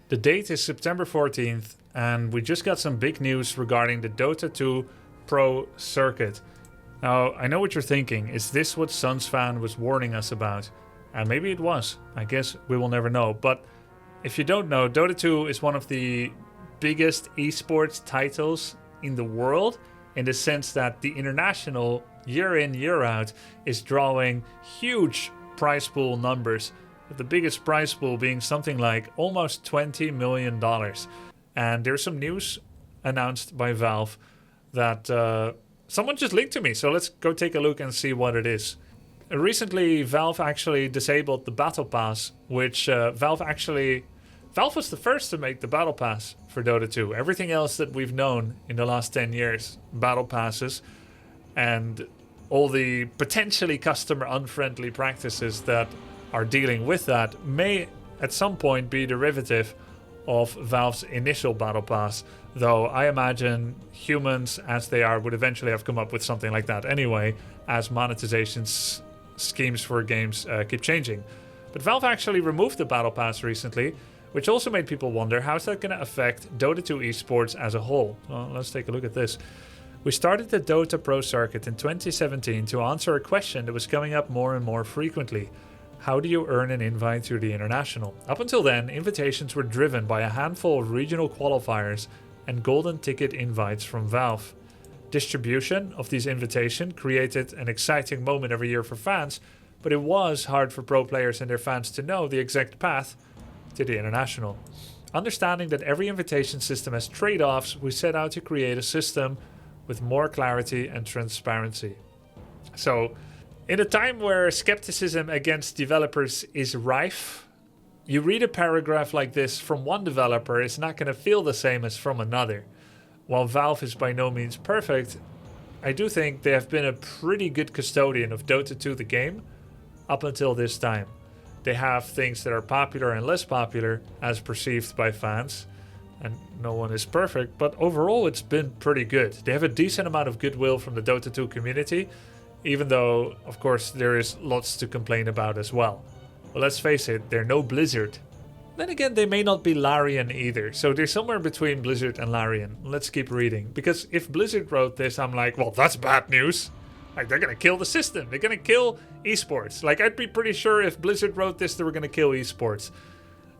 The date is September 14th, and we just got some big news regarding the Dota 2 Pro circuit. Now, I know what you're thinking. Is this what Sunsfan was warning us about? And maybe it was. I guess we will never know. But if you don't know, Dota 2 is one of the biggest esports titles in the world, in the sense that the international, year in, year out, is drawing huge prize pool numbers. With the biggest prize pool being something like almost $20 million. And there's some news announced by Valve that someone just linked to me. So let's go take a look and see what it is. Recently, Valve actually disabled the Battle Pass, which Valve was the first to make the Battle Pass for Dota 2. Everything else that we've known in the last 10 years, Battle Passes, and all the potentially customer unfriendly practices that are dealing with that may at some point be derivative of Valve's initial Battle Pass, though I imagine humans as they are would eventually have come up with something like that anyway, as monetization schemes for games keep changing. But Valve actually removed the Battle Pass recently, which also made people wonder, how is that going to affect Dota 2 esports as a whole? Well, let's take a look at this. We started the Dota Pro circuit in 2017 to answer a question that was coming up more and more frequently. How do you earn an invite to the international? Up until then, invitations were driven by a handful of regional qualifiers and golden ticket invites from Valve. Distribution of these invitations created an exciting moment every year for fans, but it was hard for pro players and their fans to know the exact path to the international. Understanding that every invitation system has trade-offs, we set out to create a system with more clarity and transparency. So, in a time where skepticism against developers is rife, you read a paragraph like this from one developer, it's not going to feel the same as from another. While Valve is by no means perfect, I do think they have been a pretty good custodian of Dota 2 the game up until this time. They have things that are popular and less popular as perceived by fans, and no one is perfect, but overall it's been pretty good. They have a decent amount of goodwill from the Dota 2 community, even though, of course, there is lots to complain about as well. But let's face it, they're no Blizzard. Then again, they may not be Larian either, so they're somewhere between Blizzard and Larian. Let's keep reading, because if Blizzard wrote this, I'm like, well, that's bad news. Like, they're gonna kill the system. They're gonna kill esports. Like, I'd be pretty sure if Blizzard wrote this, they were gonna kill esports.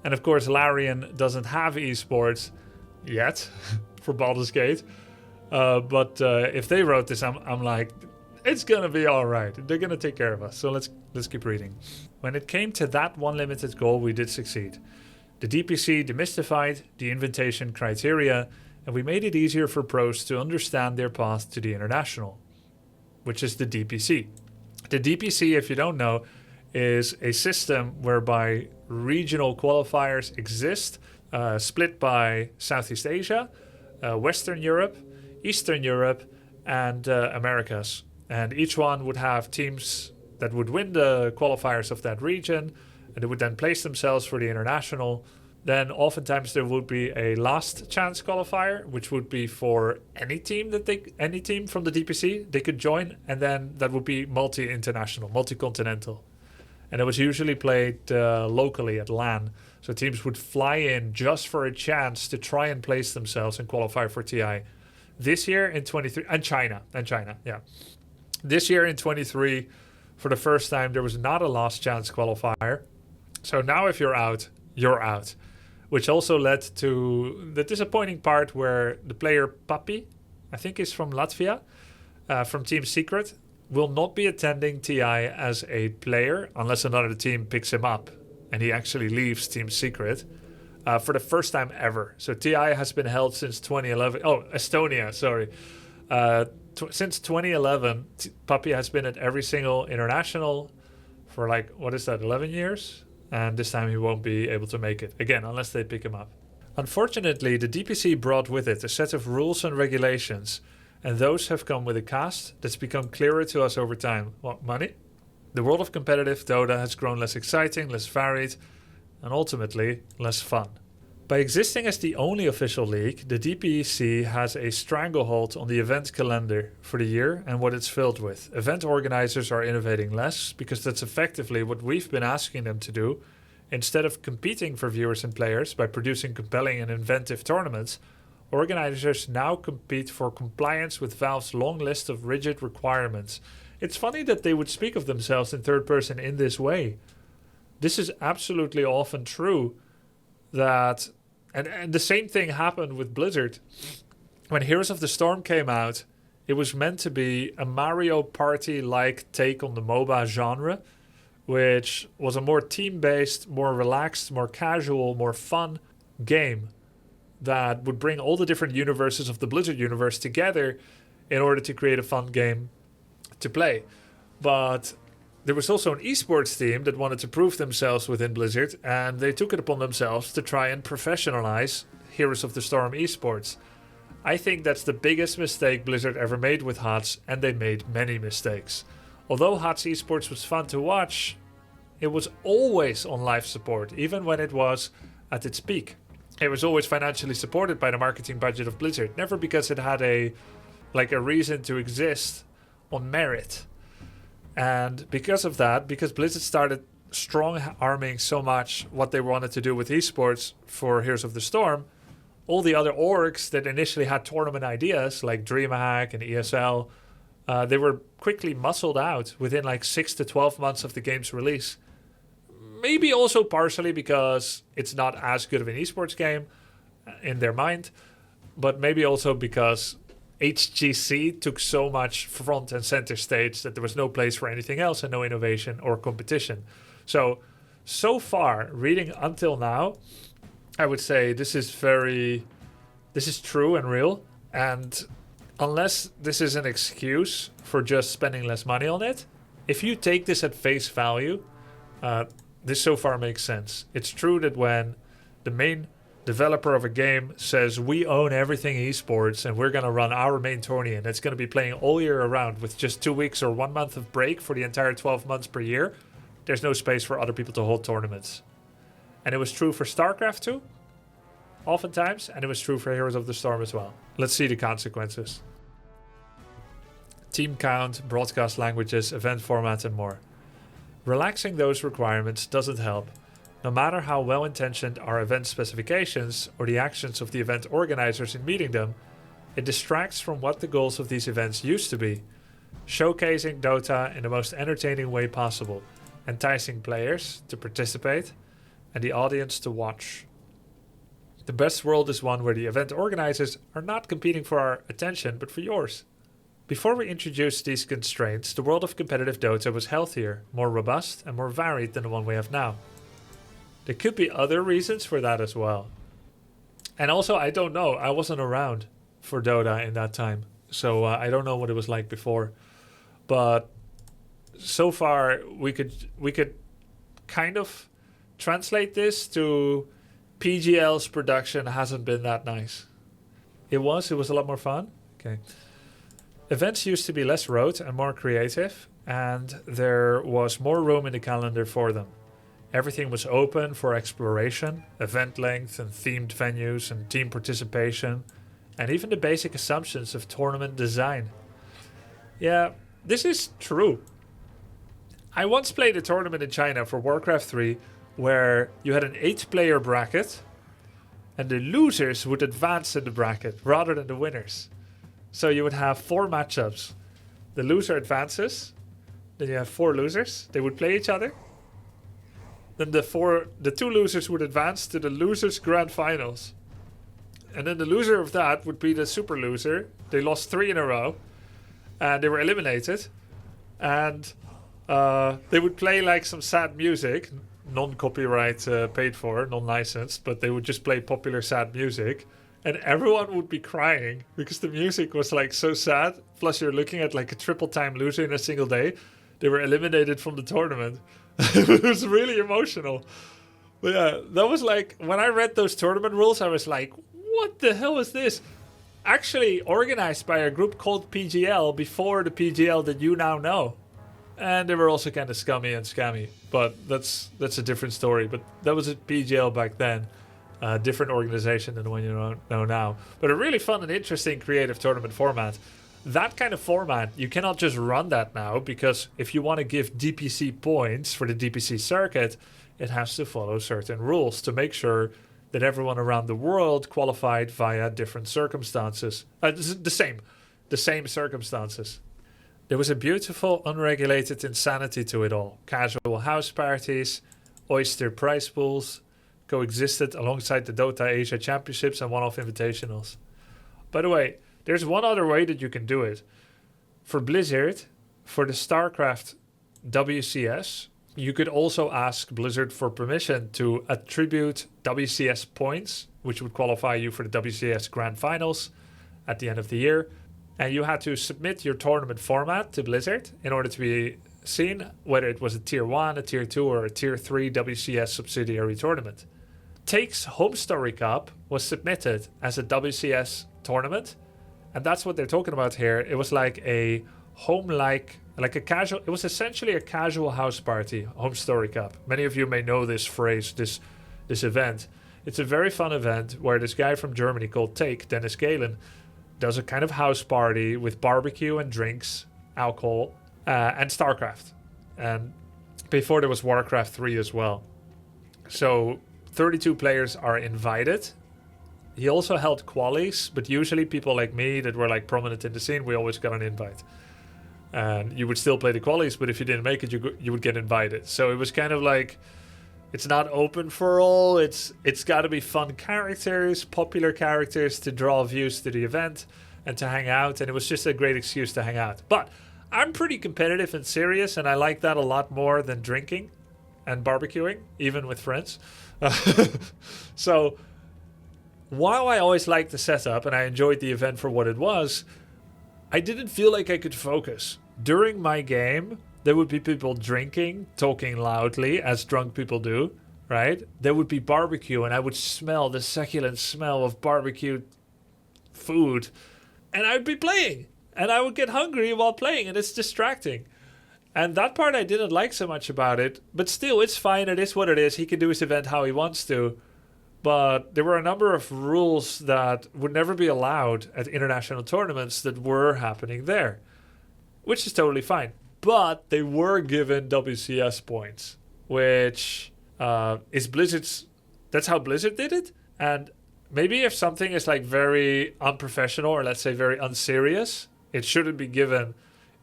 And of course, Larian doesn't have esports yet for Baldur's Gate. But if they wrote this, I'm like, it's gonna be all right. They're gonna take care of us. So let's keep reading. When it came to that one limited goal, we did succeed. The DPC demystified the invitation criteria, and we made it easier for pros to understand their path to the international, which is the DPC. The DPC, if you don't know, is a system whereby regional qualifiers exist, split by Southeast Asia, Western Europe, Eastern Europe, and Americas. And each one would have teams that would win the qualifiers of that region, and they would then place themselves for the international. Then oftentimes there would be a last chance qualifier, which would be for any team from the DPC they could join, and then that would be multi-international, multi-continental. And it was usually played locally at LAN. So teams would fly in just for a chance to try and place themselves and qualify for TI. This year in 23, and China, yeah. This year in 23, for the first time, there was not a last chance qualifier. So now if you're out, you're out. Which also led to the disappointing part where the player Papi, I think he's from Latvia, from Team Secret, will not be attending TI as a player unless another team picks him up and he actually leaves Team Secret for the first time ever. So TI has been held since 2011. Oh, Estonia, sorry. Since 2011, Papi has been at every single international for 11 years? And this time he won't be able to make it, again, unless they pick him up. Unfortunately, the DPC brought with it a set of rules and regulations, and those have come with a cost that's become clearer to us over time. What, money? The world of competitive Dota has grown less exciting, less varied, and ultimately, less fun. By existing as the only official league, the DPC has a stranglehold on the event calendar for the year and what it's filled with. Event organizers are innovating less because that's effectively what we've been asking them to do Instead of competing for viewers and players by producing compelling and inventive tournaments, organizers now compete for compliance with Valve's long list of rigid requirements. It's funny that they would speak of themselves in third person in this way. This is absolutely often true. And the same thing happened with Blizzard. When Heroes of the Storm came out, it was meant to be a Mario Party-like take on the MOBA genre, which was a more team-based, more relaxed, more casual, more fun game that would bring all the different universes of the Blizzard universe together in order to create a fun game to play. But there was also an esports team that wanted to prove themselves within Blizzard, and they took it upon themselves to try and professionalize Heroes of the Storm esports. I think that's the biggest mistake Blizzard ever made with HOTS, and they made many mistakes. Although HOTS esports was fun to watch, it was always on live support, even when it was at its peak. It was always financially supported by the marketing budget of Blizzard, never because it had a reason to exist on merit. And because of that, because Blizzard started strong-arming so much what they wanted to do with esports for Heroes of the Storm, all the other orgs that initially had tournament ideas, like DreamHack and ESL, they were quickly muscled out within 6 to 12 months of the game's release. Maybe also partially because it's not as good of an esports game in their mind, but maybe also because HGC took so much front and center stage that there was no place for anything else and no innovation or competition. So far, reading until now, I would say this is true and real. And unless this is an excuse for just spending less money on it, if you take this at face value, this so far makes sense. It's true that when the main developer of a game says we own everything esports and we're going to run our main tourney and it's going to be playing all year around with just 2 weeks or 1 month of break for the entire 12 months per year, there's no space for other people to hold tournaments. And it was true for StarCraft 2, oftentimes, and it was true for Heroes of the Storm as well. Let's see the consequences. Team count, broadcast languages, event format, and more. Relaxing those requirements doesn't help. No matter how well-intentioned our event specifications or the actions of the event organizers in meeting them, it distracts from what the goals of these events used to be. Showcasing Dota in the most entertaining way possible, enticing players to participate and the audience to watch. The best world is one where the event organizers are not competing for our attention, but for yours. Before we introduced these constraints, the world of competitive Dota was healthier, more robust, and more varied than the one we have now. There could be other reasons for that as well. And also, I don't know. I wasn't around for Dota in that time, so I don't know what it was like before. But so far, we could kind of translate this to PGL's production hasn't been that nice. It was a lot more fun. Okay. Events used to be less rote and more creative, and there was more room in the calendar for them. Everything was open for exploration, event length and themed venues and team participation, and even the basic assumptions of tournament design. Yeah, this is true. I once played a tournament in China for Warcraft 3 where you had an 8-player bracket and the losers would advance in the bracket rather than the winners. So you would have 4 matchups. The loser advances, then you have 4 losers. They would play each other. Then the 2 losers would advance to the losers' grand finals. And then the loser of that would be the super loser. They lost 3 in a row. And they were eliminated. And they would play some sad music. Non-copyright paid for, non-licensed. But they would just play popular sad music. And everyone would be crying because the music was so sad. Plus you're looking at a triple time loser in a single day. They were eliminated from the tournament. It was really emotional. But yeah, that was when I read those tournament rules, I was like, what the hell is this? Actually organized by a group called PGL before the PGL that you now know. And they were also kind of scummy and scammy. But that's a different story. But that was a PGL back then. Different organization than the one you know now. But a really fun and interesting creative tournament format. That kind of format, you cannot just run that now, because if you want to give DPC points for the DPC circuit, it has to follow certain rules to make sure that everyone around the world qualified via different circumstances. The same circumstances. There was a beautiful, unregulated insanity to it all. Casual house parties, oyster prize pools coexisted alongside the Dota Asia Championships and one-off invitationals. By the way, there's one other way that you can do it. For Blizzard, for the StarCraft WCS, you could also ask Blizzard for permission to attribute WCS points, which would qualify you for the WCS Grand Finals at the end of the year. And you had to submit your tournament format to Blizzard in order to be seen whether it was a Tier 1, a Tier 2, or a Tier 3 WCS subsidiary tournament. Take's Home Story Cup was submitted as a WCS tournament, and that's what they're talking about here. It was like a home-like, like a casual, it was essentially a casual house party, Home Story Cup. Many of you may know this phrase, this event. It's a very fun event where this guy from Germany called Take, Dennis Galen, does a kind of house party with barbecue and drinks, alcohol, and StarCraft. And before there was Warcraft 3 as well. So 32 players are invited. He also held qualies, but usually people like me that were like prominent in the scene, we always got an invite. And you would still play the qualies, but if you didn't make it, you would get invited. So it was kind of like, it's not open for all. It's got to be fun characters, popular characters to draw views to the event and to hang out. And it was just a great excuse to hang out. But I'm pretty competitive and serious, and I like that a lot more than drinking and barbecuing, even with friends. So while I always liked the setup and I enjoyed the event for what it was, I didn't feel like I could focus. During my game, there would be people drinking, talking loudly, as drunk people do, right? There would be barbecue, and I would smell the succulent smell of barbecued food. And I would be playing, and I would get hungry while playing, and it's distracting. And that part I didn't like so much about it, but still, it's fine. It is what it is. He can do his event how he wants to. But there were a number of rules that would never be allowed at international tournaments that were happening there, which is totally fine. But they were given WCS points, which is Blizzard's. That's how Blizzard did it. And maybe if something is like very unprofessional or let's say very unserious, it shouldn't be given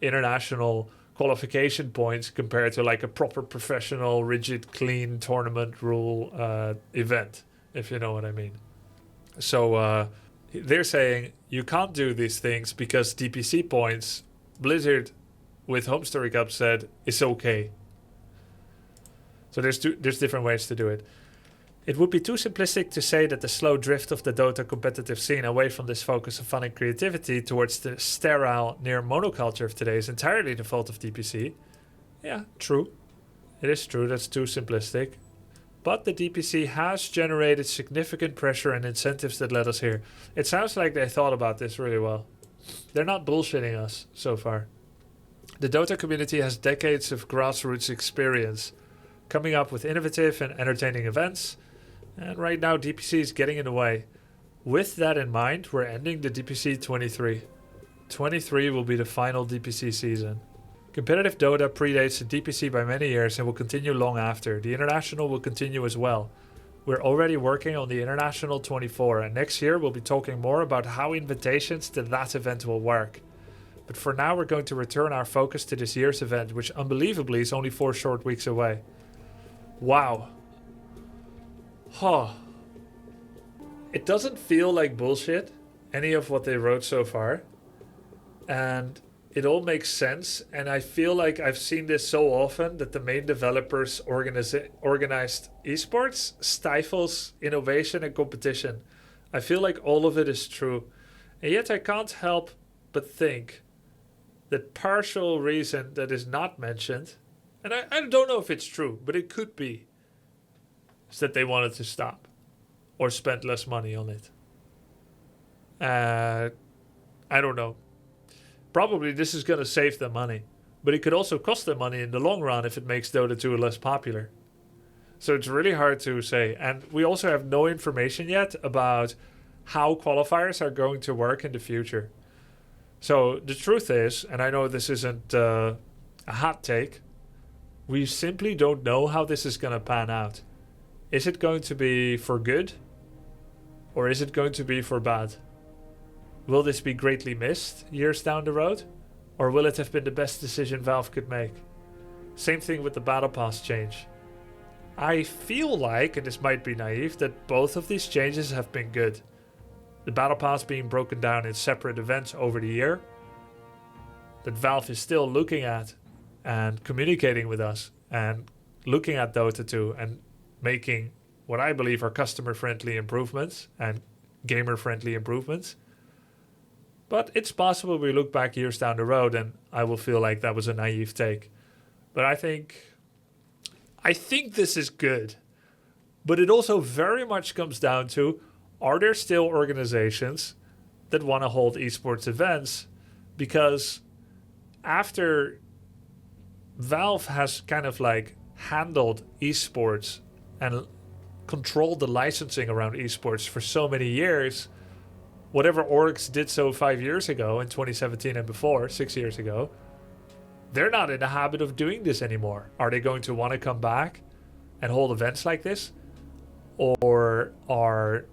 international qualification points compared to like a proper professional, rigid, clean tournament rule event, if you know what I mean. So they're saying you can't do these things because DPC points, Blizzard with Home Story Cup said it's okay. So there's different ways to do it. It would be too simplistic to say that the slow drift of the Dota competitive scene away from this focus of fun and creativity towards the sterile, near monoculture of today is entirely the fault of DPC. Yeah, true. It is true, that's too simplistic. But the DPC has generated significant pressure and incentives that led us here. It sounds like they thought about this really well. They're not bullshitting us so far. The Dota community has decades of grassroots experience, coming up with innovative and entertaining events, and right now DPC is getting in the way. With that in mind, we're ending the DPC 23. 23 will be the final DPC season. Competitive Dota predates the DPC by many years and will continue long after. The International will continue as well. We're already working on the International 24, and next year we'll be talking more about how invitations to that event will work. But for now, we're going to return our focus to this year's event, which unbelievably is only 4 short weeks away. Wow. Huh. It doesn't feel like bullshit, any of what they wrote so far. And it all makes sense. And I feel like I've seen this so often that the main developers organized esports stifles innovation and competition. I feel like all of it is true. And yet I can't help but think that partial reason that is not mentioned, and I don't know if it's true, but it could be, is that they wanted to stop or spend less money on it. I don't know. Probably this is going to save them money, but it could also cost them money in the long run if it makes Dota 2 less popular. So it's really hard to say. And we also have no information yet about how qualifiers are going to work in the future. So the truth is, and I know this isn't a hot take, We simply don't know how this is going to pan out. Is it going to be for good? Or is it going to be for bad? Will this be greatly missed years down the road? Or will it have been the best decision Valve could make? Same thing with the Battle Pass change. I feel like, and this might be naive, that both of these changes have been good. The Battle Pass being broken down in separate events over the year. That Valve is still looking at and communicating with us and looking at Dota 2 and making what I believe are customer-friendly improvements and gamer-friendly improvements. But it's possible we look back years down the road and I will feel like that was a naive take. But I think this is good. But it also very much comes down to, are there still organizations that want to hold esports events? Because after Valve has kind of like handled esports and controlled the licensing around esports for so many years, whatever orgs did so 5 years ago in 2017 and before, 6 years ago, they're not in the habit of doing this anymore. Are they going to want to come back and hold events like this? Or are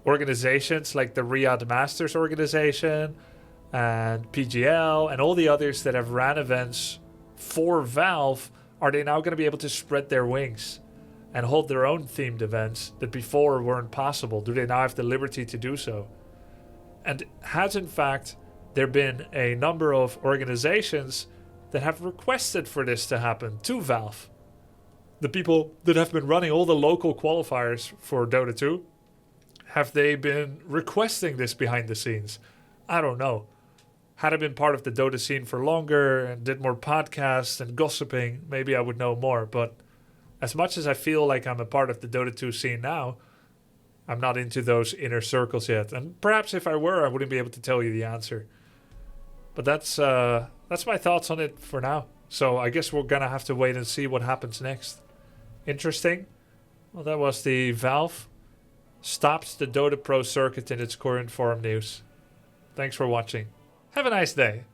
organizations like the Riyadh Masters organization and PGL and all the others that have ran events for Valve, are they now going to be able to spread their wings and hold their own themed events that before weren't possible? Do they now have the liberty to do so? And has in fact there been a number of organizations that have requested for this to happen to Valve? The people that have been running all the local qualifiers for Dota 2, have they been requesting this behind the scenes? I don't know. Had I been part of the Dota scene for longer and did more podcasts and gossiping, maybe I would know more. But as much as I feel like I'm a part of the Dota 2 scene now, I'm not into those inner circles yet. And perhaps if I were, I wouldn't be able to tell you the answer. But that's my thoughts on it for now. So I guess we're going to have to wait and see what happens next. Interesting. Well, that was the Valve stops the Dota Pro circuit in its current form news. Thanks for watching. Have a nice day.